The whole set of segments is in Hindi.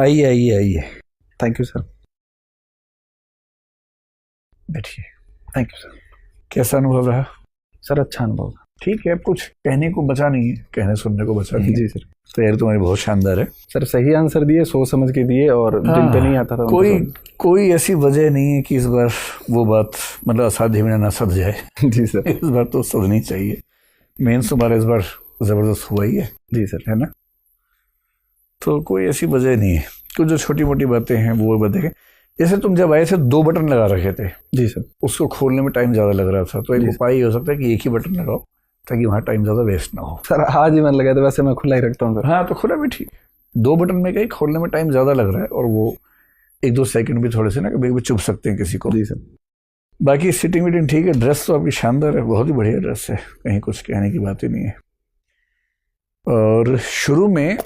आइए आइए आइए, थैंक यू सर। बैठिए। Thank you sir. कैसा अनुभव रहा? सर अच्छा अनुभव। ठीक है, अब कुछ कहने को बचा नहीं है, कहने सुनने को बचा नहीं है। जी सर। तैयारी तुम्हारी बहुत शानदार है सर सही आंसर दिए, सोच समझ के दिए, और दिल पे नहीं आता था उनको कोई ऐसी वजह नहीं है कि इस बार वो बात मतलब असाध्य में ना सध जाए। जी सर। इस बार तो सधनी चाहिए। मेंस तुम्हारा इस बार जबरदस्त हुआ ही है। जी सर। है ना? तो कोई ऐसी वजह नहीं है। कुछ जो छोटी मोटी बातें हैं वो बताएं। जैसे तुम जब आए थे 2 बटन लगा रखे थे। जी सर। उसको खोलने में टाइम ज़्यादा लग रहा था, तो एक उपाय ये हो सकता है कि एक ही बटन लगाओ ताकि वहाँ टाइम ज़्यादा वेस्ट ना हो। सर आज ही मन लगा था, वैसे मैं खुला ही रखता हूँ सर। हाँ, तो खुला भी ठीक। 2 बटन में कहीं खोलने में टाइम ज़्यादा लग रहा है, और वो 1-2 सेकंड भी थोड़े से ना कभी कभी चुभ सकते हैं किसी को। जी सर। बाकी सिटिंग वीटिंग ठीक है। ड्रेस तो आपकी शानदार है, बहुत ही बढ़िया ड्रेस है, कहीं कुछ कहने की बात ही नहीं है। और शुरू में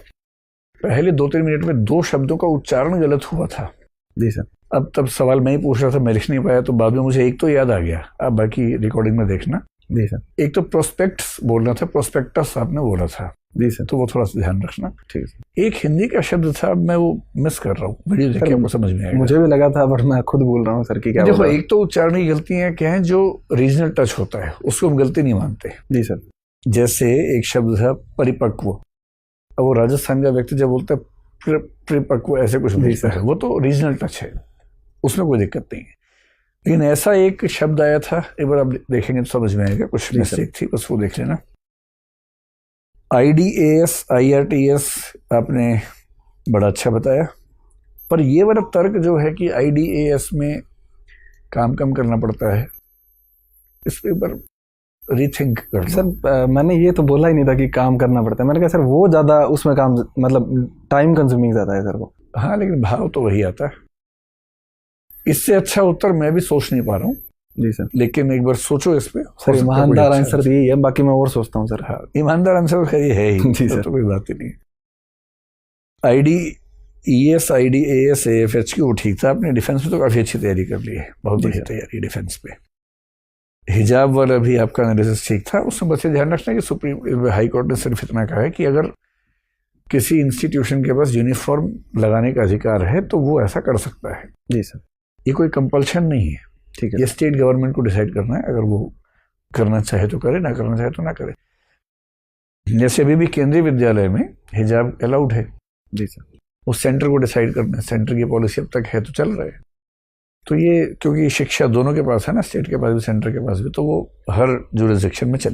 पहले 2-3 मिनट में 2 शब्दों का उच्चारण गलत हुआ था। जी सर। अब तब सवाल मैं ही पूछ रहा था, मैं लिख नहीं पाया, तो बाद में मुझे एक तो याद आ गया। आप बाकी रिकॉर्डिंग में देखना। जी सर। एक तो प्रोस्पेक्ट्स बोलना था, प्रोस्पेक्टस आपने बोला था। जी सर। तो वो थोड़ा सा ध्यान रखना। ठीक है। एक हिंदी का शब्द था, अब मैं वो मिस कर रहा हूँ, वीडियो देख के आपको समझ में आएगा। मुझे भी लगा था, बट मैं खुद बोल रहा हूँ सर की क्या। देखो, एक तो उच्चारण की गलतियां क्या हैं, जो रीजनल टच होता है उसको हम गलती नहीं मानते। जी सर। जैसे एक शब्द था परिपक्व, अब वो राजस्थान का व्यक्ति जब बोलता है परिपक्व ऐसे कुछ बोलता है, वो तो रीजनल टच है, उसमें कोई दिक्कत नहीं है। लेकिन ऐसा एक शब्द आया था, एक बार आप देखेंगे तो समझ में आएगा, कुछ मिस्टेक थी, बस वो देख लेना। IDAS IRTS आपने बड़ा अच्छा बताया, पर ये वाला तर्क जो है कि IDAS में काम कम करना पड़ता है, इस पे एक बार रीथिंक कर सर। मैंने ये तो बोला ही नहीं था कि काम करना पड़ता है, मैंने कहा सर वो ज़्यादा उसमें काम, मतलब टाइम कंज्यूमिंग ज़्यादा है सर वो। हाँ, लेकिन भाव तो वही आता है। इससे अच्छा उत्तर मैं भी सोच नहीं पा रहा हूँ। जी सर। लेकिन एक बार सोचो इस पे। सर ईमानदार आंसर तो यही है, बाकी मैं और सोचता हूँ सर। हाँ, ईमानदार आंसर तो खैर है ही। जी सर। तो कोई बात ही नहीं। IDES IDAS AFHQ ठीक था। आपने डिफेंस में तो काफी अच्छी तैयारी कर ली है, बहुत बढ़िया तैयारी डिफेंस पे। हिजाब वाला भी आपका एनालिसिस ठीक था। उसमें बस ये ध्यान रखना कि सुप्रीम हाई कोर्ट ने सिर्फ इतना कहा है कि अगर किसी इंस्टीट्यूशन के पास यूनिफॉर्म लगाने का अधिकार है तो वो ऐसा कर सकता है। जी सर। ये कोई कंपल्शन नहीं है। ठीक है। ये स्टेट गवर्नमेंट को डिसाइड करना है, अगर वो करना चाहे तो करे, ना करना चाहे तो ना करे। जैसे अभी भी केंद्रीय विद्यालय में हिजाब अलाउड है। जी सर। वो सेंटर को डिसाइड करना है, सेंटर की पॉलिसी अब तक है तो चल रहा है। तो ये क्योंकि शिक्षा दोनों के पास है ना, स्टेट के पास भी सेंटर के पास भी, तो वो हर जुरिसडिक्शन में चले।